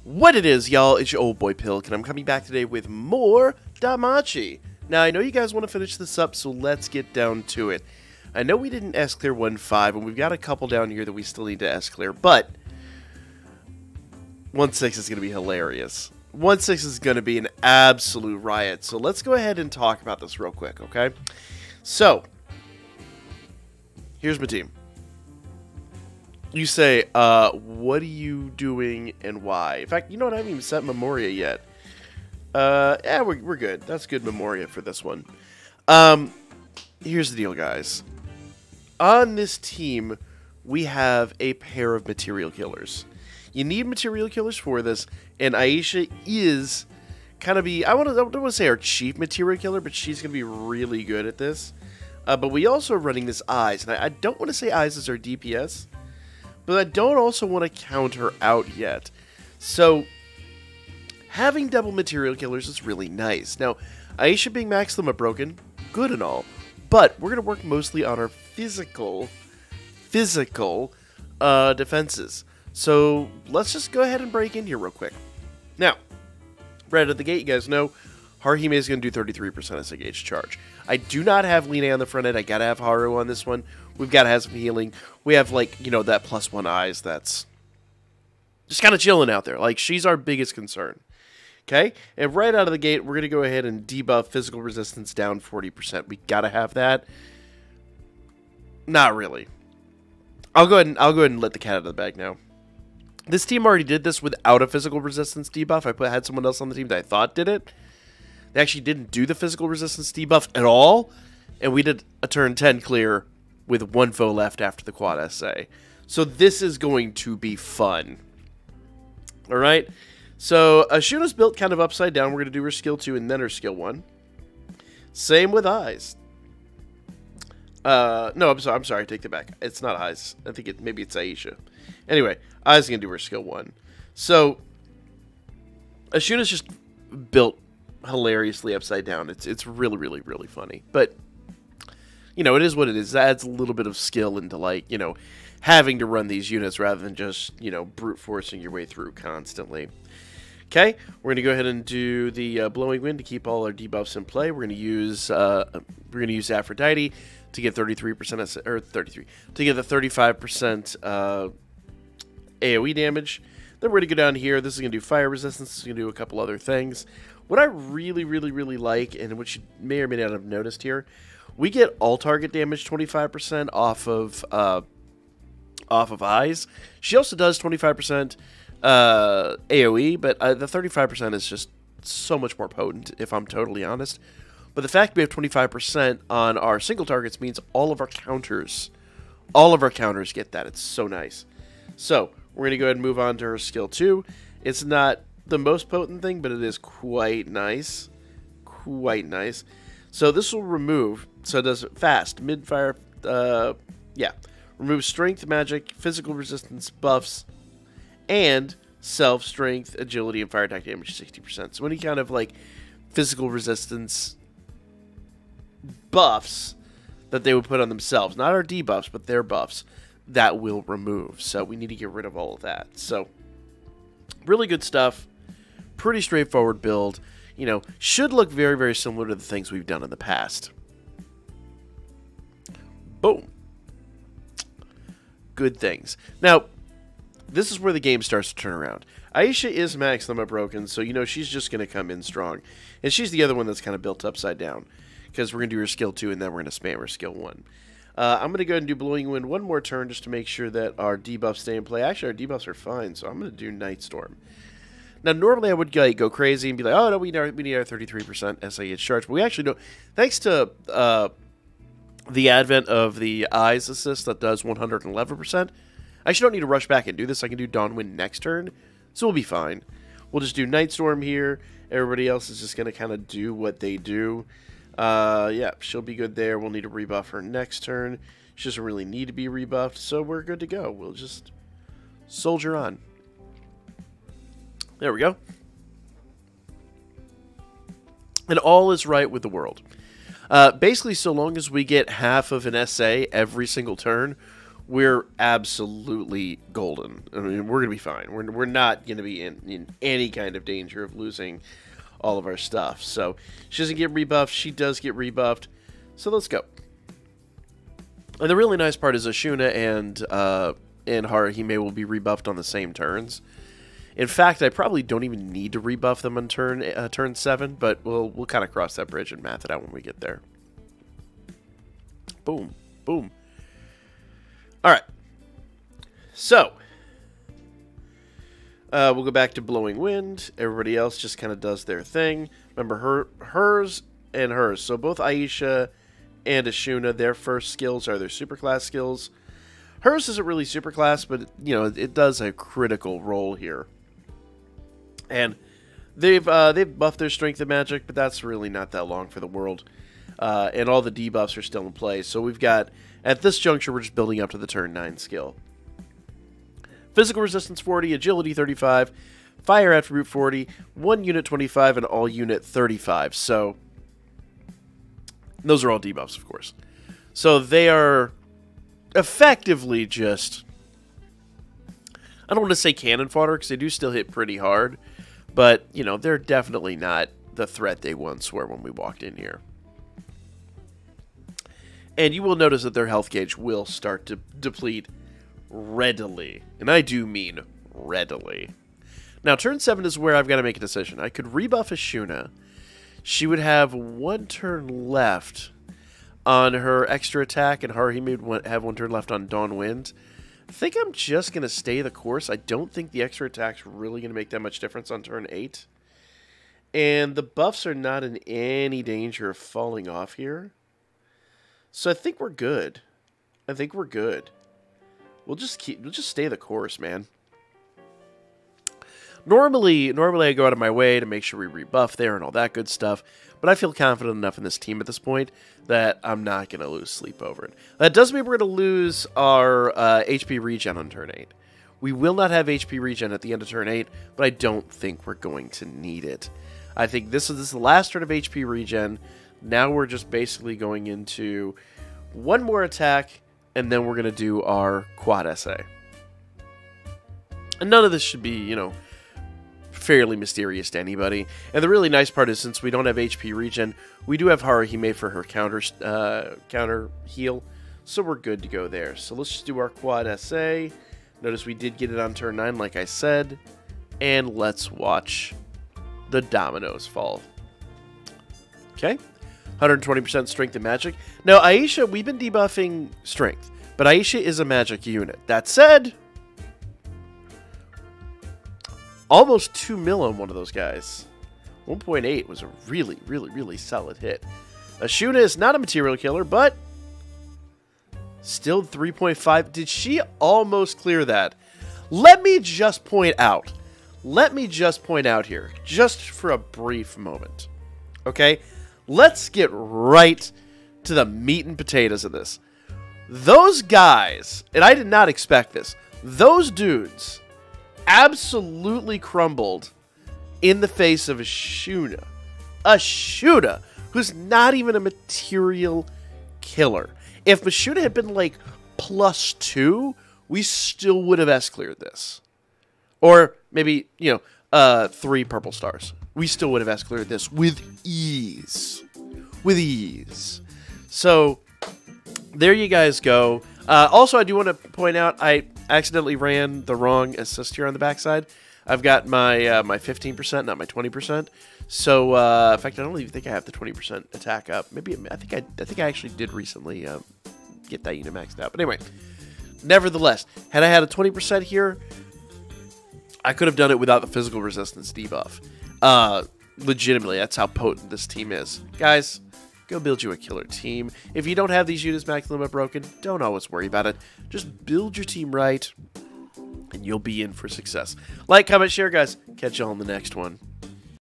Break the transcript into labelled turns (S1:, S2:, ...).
S1: What it is, y'all, it's your old boy Pilk, and I'm coming back today with more Danmachi. Now, I know you guys want to finish this up, so let's get down to it. I know we didn't S-clear 1-5, and we've got a couple down here that we still need to S-clear, but 1-6 is going to be hilarious. 1-6 is going to be an absolute riot, so let's go ahead and talk about this real quick, okay? So, here's my team. You say, what are you doing and why? In fact, you know what? I haven't even set Memoria yet. Yeah, we're good. That's good Memoria for this one. Here's the deal, guys. On this team, we have a pair of material killers. You need material killers for this, and Aisha is kind of I don't want to say our chief material killer, but she's going to be really good at this. But we also are running this Eyes, and I don't want to say Eyes is our DPS, but I don't also want to count her out yet. So, having double material killers is really nice. Now, Aisha being max limit broken, good and all, but we're going to work mostly on our physical defenses. So, let's just go ahead and break in here real quick. Now, right out of the gate, you guys know, Haruhime is going to do 33% as a gauge charge. I do not have Line on the front end. I got to have Haru on this one. We've got to have some healing. We have, like, you know, that +1 Eyes that's just kind of chilling out there. Like, she's our biggest concern. Okay? And right out of the gate, we're going to go ahead and debuff physical resistance down 40%. We got to have that. Not really. I'll go ahead and let the cat out of the bag now. This team already did this without a physical resistance debuff. I had someone else on the team that I thought did it. They actually didn't do the physical resistance debuff at all, and we did a turn 10 clear with one foe left after the quad essay. So this is going to be fun. Alright, so Ashuna's built kind of upside down. We're going to do her skill 2 and then her skill 1. Same with Eyes. No, I'm sorry, take that back. It's not Eyes. I think maybe it's Aisha. Anyway, Eyes is going to do her skill 1. So, Ashuna's just built hilariously upside down. It's really, really, really funny. But, you know, it is what it is. It adds a little bit of skill into, like, you know, having to run these units rather than just, you know, brute forcing your way through constantly. Okay, we're going to go ahead and do the Blowing Wind to keep all our debuffs in play. We're going to use Aphrodite to get 33% or 33 to get the 35% AoE damage. Then we're going to go down here. This is going to do fire resistance. This is going to do a couple other things. What I really, really, really like, and which you may or may not have noticed here, we get all target damage 25% off of Eyes. She also does 25% AoE, but the 35% is just so much more potent, if I'm totally honest. But the fact we have 25% on our single targets means all of our counters get that. It's so nice. So, we're going to go ahead and move on to her skill 2. It's not the most potent thing, but it is quite nice. Quite nice. So, this will remove, so it does fast, mid-fire, yeah. Remove strength, magic, physical resistance buffs, and self-strength, agility, and fire attack damage 60%. So, any kind of, like, physical resistance buffs that they would put on themselves, not our debuffs, but their buffs, that will remove. So we need to get rid of all of that. So really good stuff. Pretty straightforward build. You know, should look very, very similar to the things we've done in the past. Boom. Good things. Now, this is where the game starts to turn around. Aisha is max limit broken, so you know she's just going to come in strong. And she's the other one that's kind of built upside down, because we're going to do her skill 2 and then we're going to spam her skill 1. I'm going to go ahead and do Blowing Wind one more turn just to make sure that our debuffs stay in play. Actually, our debuffs are fine, so I'm going to do Night Storm. Now, normally I would like, go crazy and be like, oh, no, we need our 33% SAH charge. But we actually don't. Thanks to the advent of the Eyes assist that does 111%, I actually don't need to rush back and do this. I can do Dawn Wind next turn, so we'll be fine. We'll just do Night Storm here. Everybody else is just going to kind of do what they do. Yeah, she'll be good there. We'll need to rebuff her next turn. She doesn't really need to be rebuffed, so we're good to go. We'll just soldier on. There we go. And all is right with the world. Basically, so long as we get half of an SA every single turn, we're absolutely golden. I mean, we're going to be fine. We're not going to be in any kind of danger of losing all of our stuff. So she doesn't get rebuffed. She does get rebuffed. So let's go. And the really nice part is Ashuna and Haruhime will be rebuffed on the same turns. In fact, I probably don't even need to rebuff them on turn 7, but we'll kind of cross that bridge and math it out when we get there. Boom. Boom. All right. So, we'll go back to Blowing Wind. Everybody else just kind of does their thing. Remember, hers and hers. So both Aisha and Ashuna, their first skills are their superclass skills. Hers isn't really superclass, but, you know, it does a critical role here. And they've buffed their strength and magic, but that's really not that long for the world. And all the debuffs are still in play. So we've got, at this juncture, we're just building up to the turn 9 skill. Physical resistance 40, agility 35, fire attribute 40, 1 unit 25, and all unit 35. So those are all debuffs, of course. So they are effectively just, I don't want to say cannon fodder, because they do still hit pretty hard. But, you know, they're definitely not the threat they once were when we walked in here. And you will notice that their health gauge will start to deplete readily. And I do mean readily. Now, turn 7 is where I've got to make a decision. I could rebuff Ashuna. She would have 1 turn left on her extra attack, and Haruhime would have 1 turn left on Dawn Wind. I think I'm just going to stay the course. I don't think the extra attack's really going to make that much difference on turn 8. And the buffs are not in any danger of falling off here. So I think we're good. I think we're good. We'll just stay the course, man. Normally I go out of my way to make sure we rebuff there and all that good stuff, but I feel confident enough in this team at this point that I'm not going to lose sleep over it. That does mean we're going to lose our HP regen on turn 8. We will not have HP regen at the end of turn 8, but I don't think we're going to need it. I think this is the last turn of HP regen. Now we're just basically going into 1 more attack, and then we're going to do our quad essay. And none of this should be, you know, fairly mysterious to anybody. And the really nice part is, since we don't have HP regen, we do have Haruhime for her counter heal, so we're good to go there. So let's just do our quad essay. Notice we did get it on turn 9, like I said, and let's watch the dominoes fall. Okay, 120% strength and magic. Now, Aisha, we've been debuffing strength, but Aisha is a magic unit. That said, almost 2 mil on one of those guys. 1.8 was a really, really, really solid hit. Ashuna is not a material killer, but still 3.5. Did she almost clear that? Let me just point out. Let me just point out here, just for a brief moment. Okay? Let's get right to the meat and potatoes of this. Those guys, and I did not expect this, those dudes absolutely crumbled in the face of Ashuna. Ashuna, who's not even a material killer. If Ashuna had been like +2, we still would have S-cleared this. Or maybe, you know, 3 purple stars. We still would have S-cleared this with ease. With ease. So, there you guys go. Also, I do want to point out, I accidentally ran the wrong assist here on the backside. I've got my my 15%, not my 20%. So, in fact, I don't even think I have the 20% attack up. Maybe I think I actually did recently get that unit maxed out. But anyway, nevertheless, had I had a 20% here, I could have done it without the physical resistance debuff. Legitimately, that's how potent this team is, guys. Go build you a killer team. If you don't have these units maxed limit broken, don't always worry about it. Just build your team right, and you'll be in for success. Like, comment, share, guys. Catch y'all in the next one.